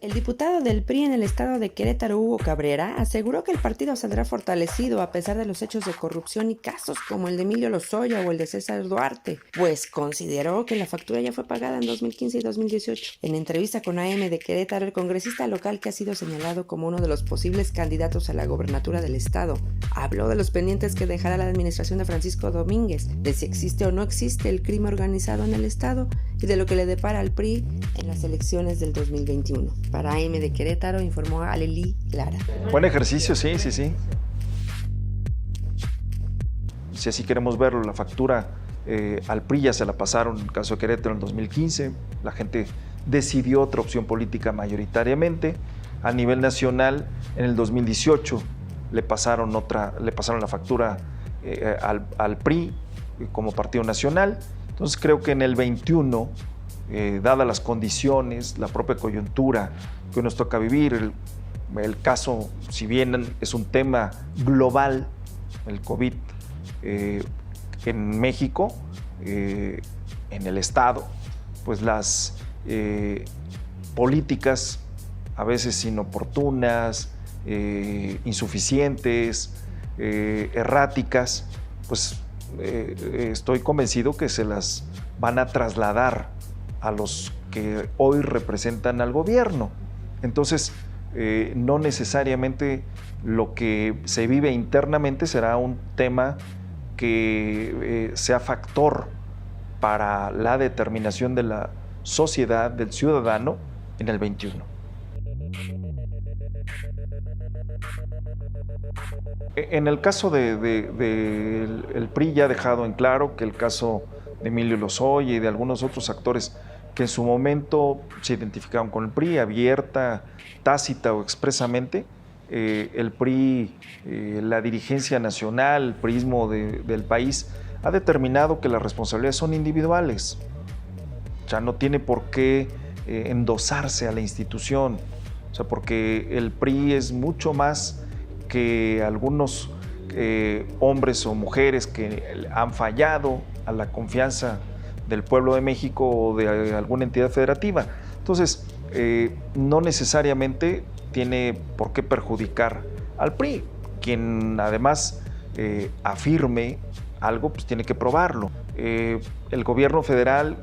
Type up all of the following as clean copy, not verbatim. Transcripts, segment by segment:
El diputado del PRI en el estado de Querétaro, Hugo Cabrera, aseguró que el partido saldrá fortalecido a pesar de los hechos de corrupción y casos como el de Emilio Lozoya o el de César Duarte, pues consideró que la factura ya fue pagada en 2015 y 2018. En entrevista con AM de Querétaro, el congresista local, que ha sido señalado como uno de los posibles candidatos a la gobernatura del estado, habló de los pendientes que dejará la administración de Francisco Domínguez, de si existe o no existe el crimen organizado en el estado y de lo que le depara al PRI en las elecciones del 2021. Para AM de Querétaro informó Aleli Lara. Buen ejercicio, sí. Si así queremos verlo, la factura al PRI ya se la pasaron en el caso de Querétaro en 2015. La gente decidió otra opción política mayoritariamente. A nivel nacional, en el 2018 le pasaron la factura al PRI como partido nacional. Entonces creo que en el 21, dadas las condiciones, la propia coyuntura que nos toca vivir, el caso, si bien es un tema global, el COVID en México, en el Estado, pues las políticas a veces inoportunas, insuficientes, erráticas, pues estoy convencido que se las van a trasladar a los que hoy representan al gobierno. Entonces, no necesariamente lo que se vive internamente será un tema que sea factor para la determinación de la sociedad, del ciudadano, en el 21. En el caso del PRI ya ha dejado en claro que el caso de Emilio Lozoya y de algunos otros actores que en su momento se identificaron con el PRI, abierta, tácita o expresamente, el PRI, la dirigencia nacional, el priismo del país, ha determinado que las responsabilidades son individuales. Ya no tiene por qué endosarse a la institución, o sea, porque el PRI es mucho más que algunos hombres o mujeres que han fallado a la confianza del pueblo de México o de alguna entidad federativa. Entonces, no necesariamente tiene por qué perjudicar al PRI. Quien además afirme algo, pues tiene que probarlo. El gobierno federal,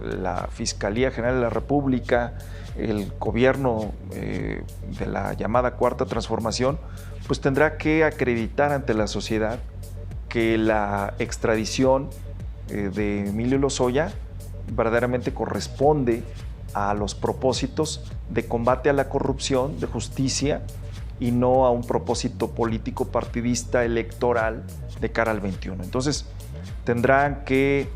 la Fiscalía General de la República, el gobierno de la llamada Cuarta Transformación, pues tendrá que acreditar ante la sociedad que la extradición de Emilio Lozoya verdaderamente corresponde a los propósitos de combate a la corrupción, de justicia, y no a un propósito político partidista electoral de cara al 21. Entonces, tendrán que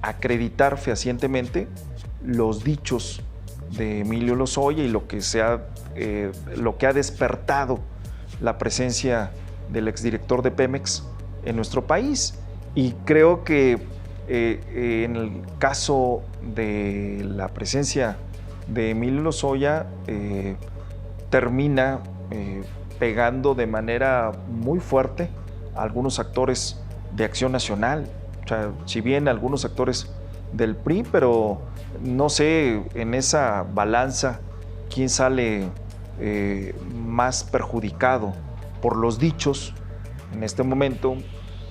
acreditar fehacientemente los dichos de Emilio Lozoya y lo que ha despertado la presencia del exdirector de Pemex en nuestro país. Y creo que en el caso de la presencia de Emilio Lozoya termina pegando de manera muy fuerte a algunos actores de Acción Nacional. O sea, si bien algunos actores del PRI, pero no sé en esa balanza quién sale más perjudicado por los dichos. En este momento,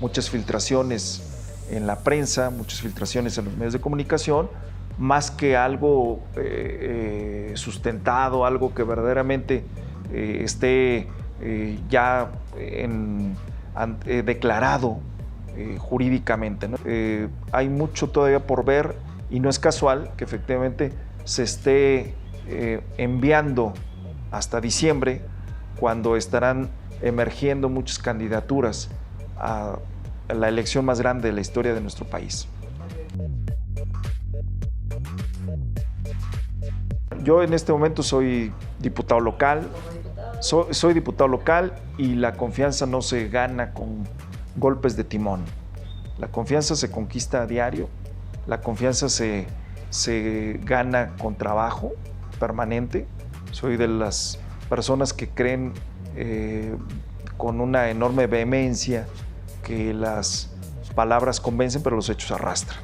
muchas filtraciones en la prensa, muchas filtraciones en los medios de comunicación, más que algo sustentado, algo que verdaderamente esté ya declarado jurídicamente, ¿no? Hay mucho todavía por ver y no es casual que efectivamente se esté enviando hasta diciembre, cuando estarán emergiendo muchas candidaturas a la elección más grande de la historia de nuestro país. Yo en este momento soy diputado local, soy diputado local y la confianza no se gana con golpes de timón. La confianza se conquista a diario, la confianza se gana con trabajo permanente. Soy de las personas que creen con una enorme vehemencia que las palabras convencen, pero los hechos arrastran.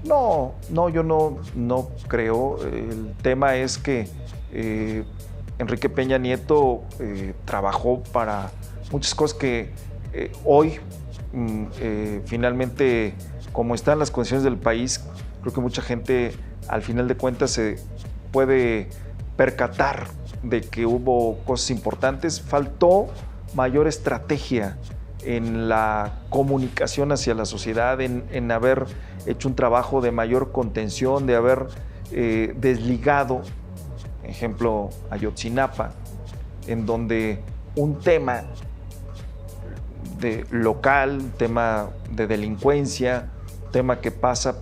No, yo no creo. El tema es que Enrique Peña Nieto trabajó para muchas cosas que hoy finalmente, como están las condiciones del país, creo que mucha gente al final de cuentas se puede percatar de que hubo cosas importantes. Faltó mayor estrategia en la comunicación hacia la sociedad, en haber hecho un trabajo de mayor contención, de haber desligado, ejemplo, Ayotzinapa, en donde un tema local, tema de delincuencia, tema que pasa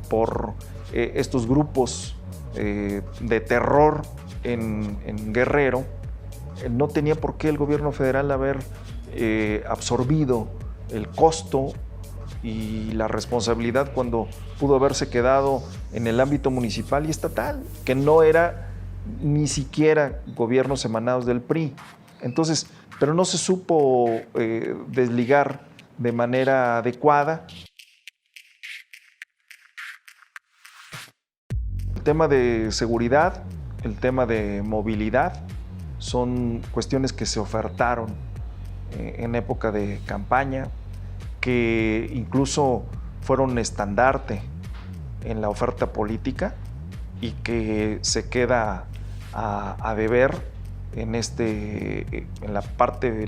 por estos grupos de terror en Guerrero, no tenía por qué el gobierno federal haber absorbido el costo y la responsabilidad cuando pudo haberse quedado en el ámbito municipal y estatal, que no era ni siquiera gobiernos emanados del PRI. Entonces, pero no se supo desligar de manera adecuada. El tema de seguridad, el tema de movilidad, son cuestiones que se ofertaron en época de campaña, que incluso fueron estandarte en la oferta política y que se queda a deber en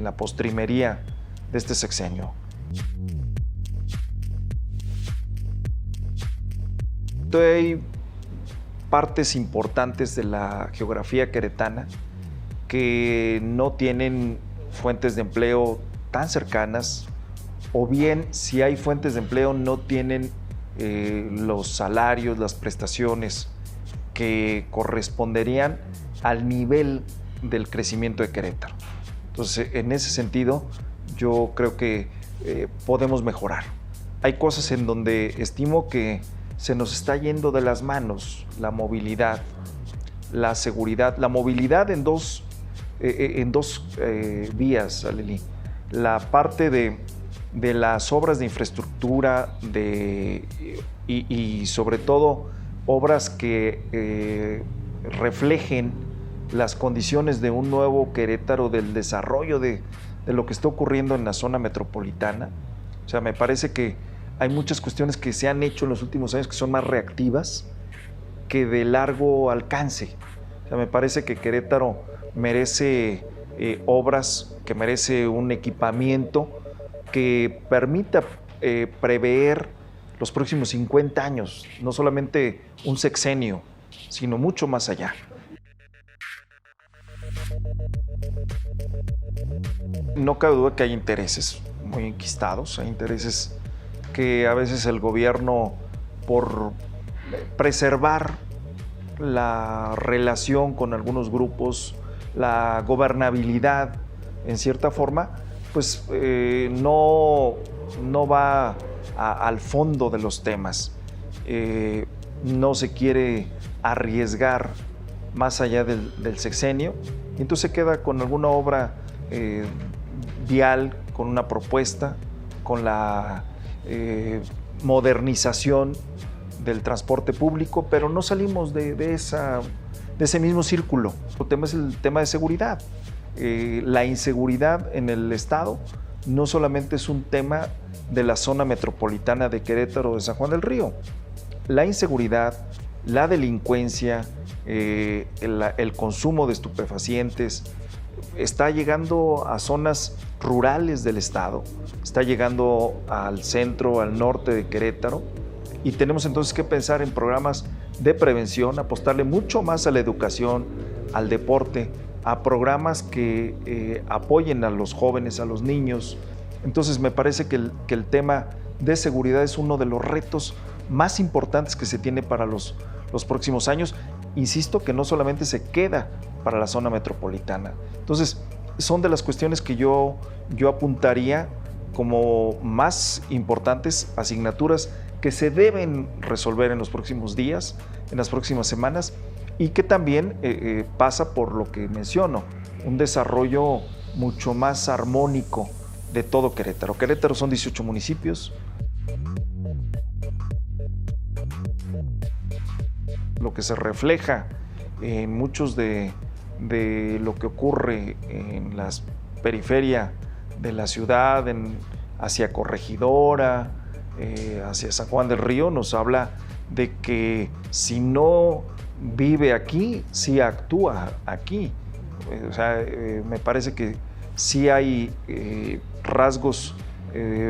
la postrimería de este sexenio. Hay partes importantes de la geografía queretana que no tienen fuentes de empleo tan cercanas, o bien si hay fuentes de empleo no tienen los salarios, las prestaciones que corresponderían al nivel del crecimiento de Querétaro. Entonces, en ese sentido, yo creo que podemos mejorar. Hay cosas en donde estimo que se nos está yendo de las manos la movilidad, la seguridad, la movilidad en dos vías, Aleli. La parte de las obras de infraestructura y sobre todo obras que reflejen las condiciones de un nuevo Querétaro, del desarrollo de lo que está ocurriendo en la zona metropolitana. O sea, me parece que hay muchas cuestiones que se han hecho en los últimos años que son más reactivas que de largo alcance. O sea, me parece que Querétaro merece obras, que merece un equipamiento que permita prever los próximos 50 años, no solamente un sexenio, sino mucho más allá. No cabe duda que hay intereses muy enquistados, hay intereses que a veces el gobierno, por preservar la relación con algunos grupos, la gobernabilidad en cierta forma, pues no va al fondo de los temas. No se quiere arriesgar más allá del sexenio, y entonces se queda con alguna obra vial, con una propuesta, con la modernización del transporte público, pero no salimos de ese mismo círculo. El tema es el tema de seguridad. La inseguridad en el estado no solamente es un tema de la zona metropolitana de Querétaro, de San Juan del Río. La inseguridad, la delincuencia, el consumo de estupefacientes está llegando a zonas rurales del estado, está llegando al centro, al norte de Querétaro, y tenemos entonces que pensar en programas de prevención, apostarle mucho más a la educación, al deporte, a programas que apoyen a los jóvenes, a los niños. Entonces me parece que el tema de seguridad es uno de los retos más importantes que se tiene para los próximos años. Insisto que no solamente se queda para la zona metropolitana. Entonces, son de las cuestiones que yo apuntaría como más importantes, asignaturas que se deben resolver en los próximos días, en las próximas semanas, y que también pasa por lo que menciono, un desarrollo mucho más armónico de todo Querétaro. Querétaro son 18 municipios. lo que se refleja en muchos de lo que ocurre en la periferia de la ciudad, hacia Corregidora, hacia San Juan del Río, nos habla de que si no vive aquí, sí actúa aquí. O sea, me parece que sí hay rasgos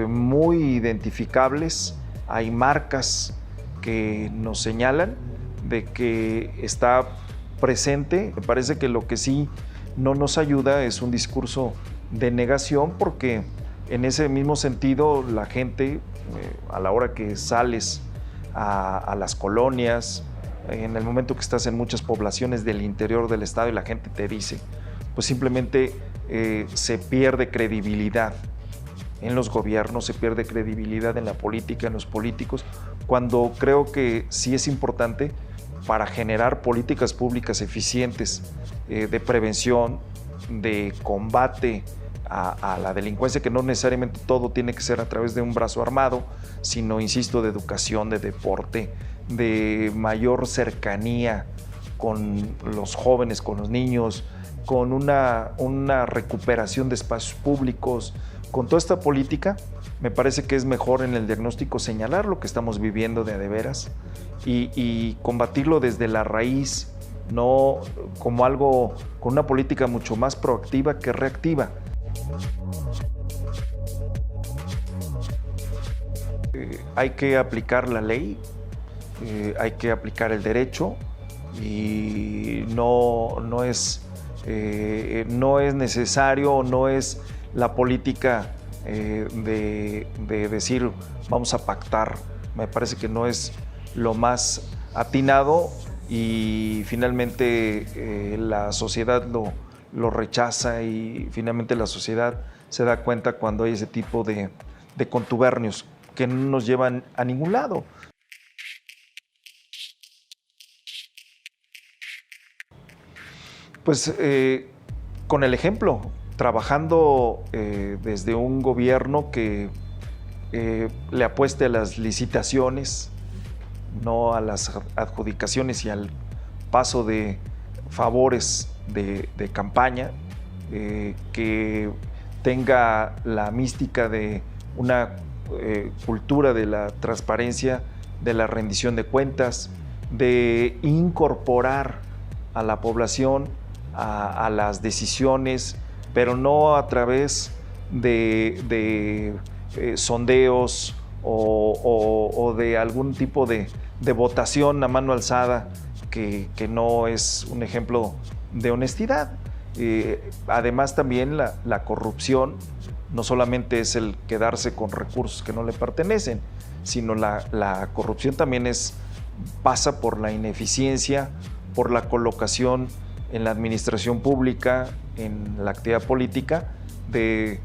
muy identificables, hay marcas que nos señalan de que está presente. Me parece que lo que sí no nos ayuda es un discurso de negación, porque en ese mismo sentido la gente, a la hora que sales a las colonias, en el momento que estás en muchas poblaciones del interior del estado y la gente te dice, pues simplemente se pierde credibilidad en los gobiernos, se pierde credibilidad en la política, en los políticos, cuando creo que sí es importante para generar políticas públicas eficientes de prevención, de combate a la delincuencia, que no necesariamente todo tiene que ser a través de un brazo armado, sino, insisto, de educación, de deporte, de mayor cercanía con los jóvenes, con los niños, con una recuperación de espacios públicos. Con toda esta política, me parece que es mejor en el diagnóstico señalar lo que estamos viviendo de veras y combatirlo desde la raíz, no como algo con una política mucho más proactiva que reactiva. Hay que aplicar la ley, hay que aplicar el derecho y no es necesario, no es la política de decir vamos a pactar. Me parece que no es lo más atinado y finalmente la sociedad lo rechaza y finalmente la sociedad se da cuenta cuando hay ese tipo de contubernios que no nos llevan a ningún lado. Pues con el ejemplo, trabajando desde un gobierno que le apueste a las licitaciones, no a las adjudicaciones y al paso de favores de campaña, que tenga la mística de una cultura de la transparencia, de la rendición de cuentas, de incorporar a la población a las decisiones, pero no a través de sondeos o de algún tipo de votación a mano alzada que no es un ejemplo de honestidad. Además también la corrupción no solamente es el quedarse con recursos que no le pertenecen, sino la corrupción también pasa por la ineficiencia, por la colocación en la administración pública, en la actividad política, de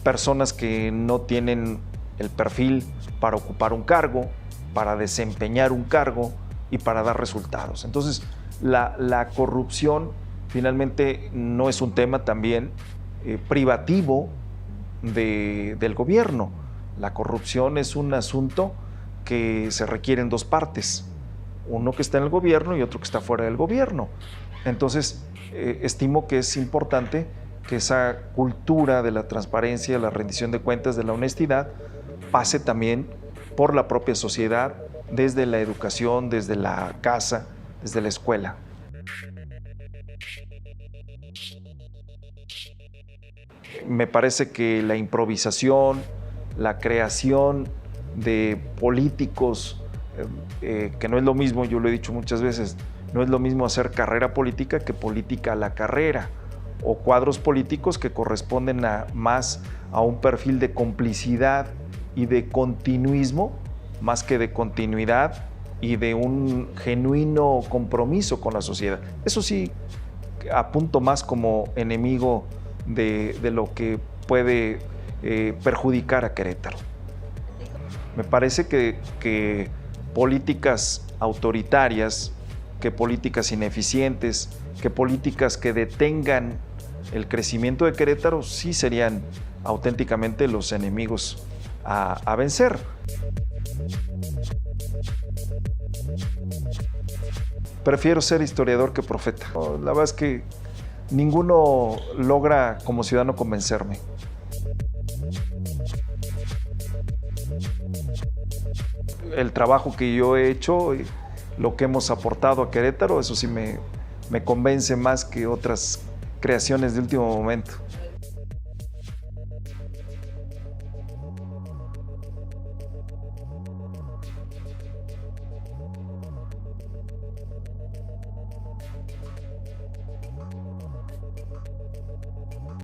personas que no tienen el perfil para ocupar un cargo, para desempeñar un cargo y para dar resultados. Entonces, la corrupción finalmente no es un tema también privativo del gobierno. La corrupción es un asunto que se requiere en dos partes, uno que está en el gobierno y otro que está fuera del gobierno. Entonces, estimo que es importante que esa cultura de la transparencia, la rendición de cuentas, de la honestidad, pase también por la propia sociedad, desde la educación, desde la casa, desde la escuela. Me parece que la improvisación, la creación de políticos, que no es lo mismo, yo lo he dicho muchas veces, no es lo mismo hacer carrera política que política a la carrera, o cuadros políticos que corresponden más a un perfil de complicidad y de continuismo, más que de continuidad y de un genuino compromiso con la sociedad. Eso sí, apunto más como enemigo de lo que puede perjudicar a Querétaro. Me parece que políticas autoritarias, que políticas ineficientes, que políticas que detengan el crecimiento de Querétaro sí serían auténticamente los enemigos a vencer. prefiero ser historiador que profeta. La verdad es que ninguno logra como ciudadano convencerme. El trabajo que yo he hecho, lo que hemos aportado a Querétaro, eso sí me convence más que otras creaciones de último momento.